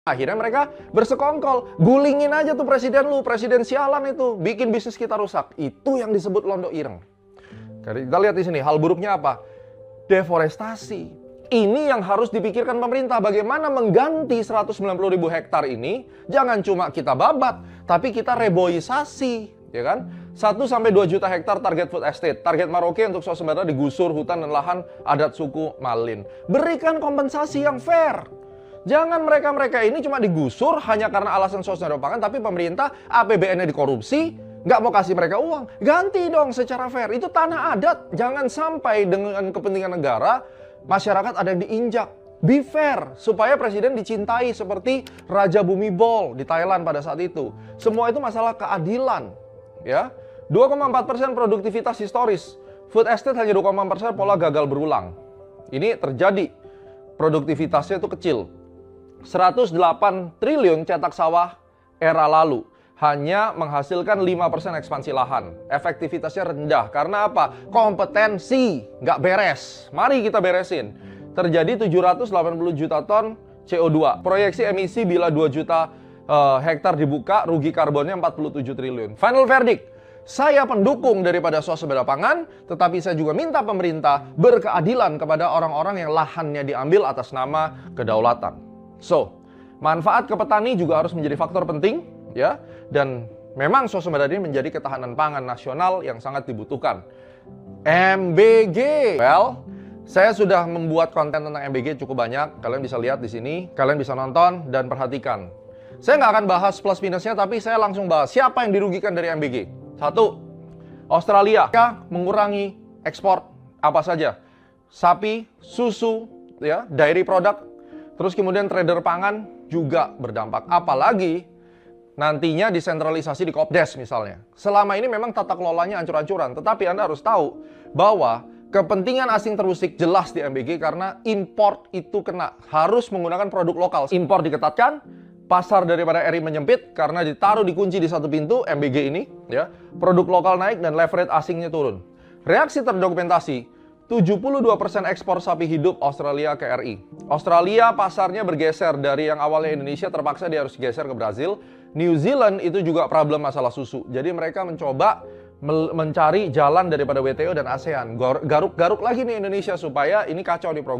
Akhirnya mereka bersekongkol, gulingin aja tuh presiden lu, presiden sialan itu, bikin bisnis kita rusak. Itu yang disebut londo ireng. Kita lihat di sini, hal buruknya apa? Deforestasi. Ini yang harus dipikirkan pemerintah, bagaimana mengganti 190.000 hektar ini. Jangan cuma kita babat, tapi kita reboisasi, ya kan? 1-2 juta hektar target food estate. Target Merauke untuk swasembada digusur hutan dan lahan adat suku Malin. Berikan kompensasi yang fair. Jangan mereka-mereka ini cuma digusur hanya karena alasan swasembada pangan, tapi pemerintah APBN-nya dikorupsi, nggak mau kasih mereka uang. Ganti dong secara fair. Itu tanah adat. Jangan sampai dengan kepentingan negara, masyarakat ada yang diinjak. Be fair, supaya presiden dicintai seperti Raja Bhumibol di Thailand pada saat itu. Semua itu masalah keadilan. Ya, 2,4% produktivitas historis. Food estate hanya 2,4%, pola gagal berulang. Ini terjadi. Produktivitasnya itu kecil. 108 triliun cetak sawah era lalu hanya menghasilkan 5% ekspansi lahan. Efektivitasnya rendah. Karena apa? Kompetensi nggak beres. Mari kita beresin. Terjadi 780 juta ton CO2. Proyeksi emisi bila 2 juta hektar dibuka, rugi karbonnya 47 triliun. Final verdict. Saya pendukung daripada swasembada pangan, tetapi saya juga minta pemerintah berkeadilan kepada orang-orang yang lahannya diambil atas nama kedaulatan. So, manfaat ke petani juga harus menjadi faktor penting, ya. Dan memang swasembada ini menjadi ketahanan pangan nasional yang sangat dibutuhkan. MBG. Well, saya sudah membuat konten tentang MBG cukup banyak. Kalian bisa lihat di sini, kalian bisa nonton dan perhatikan. Saya nggak akan bahas plus minusnya, tapi saya langsung bahas siapa yang dirugikan dari MBG. 1. Australia mengurangi ekspor apa saja? Sapi, susu, ya, dairy product. Terus kemudian trader pangan juga berdampak. Apalagi nantinya desentralisasi di Kopdes misalnya. Selama ini memang tata kelolanya ancur-ancuran. Tetapi Anda harus tahu bahwa kepentingan asing terusik jelas di MBG karena import itu kena. Harus menggunakan produk lokal. Impor diketatkan, pasar daripada RI menyempit karena ditaruh dikunci di satu pintu MBG ini. Ya, produk lokal naik dan leverage asingnya turun. Reaksi terdokumentasi. 72% ekspor sapi hidup Australia ke RI. Australia pasarnya bergeser dari yang awalnya Indonesia, terpaksa dia harus geser ke Brazil. New Zealand itu juga problem masalah susu. Jadi mereka mencoba mencari jalan daripada WTO dan ASEAN. Garuk-garuk lagi nih Indonesia supaya ini kacau di program.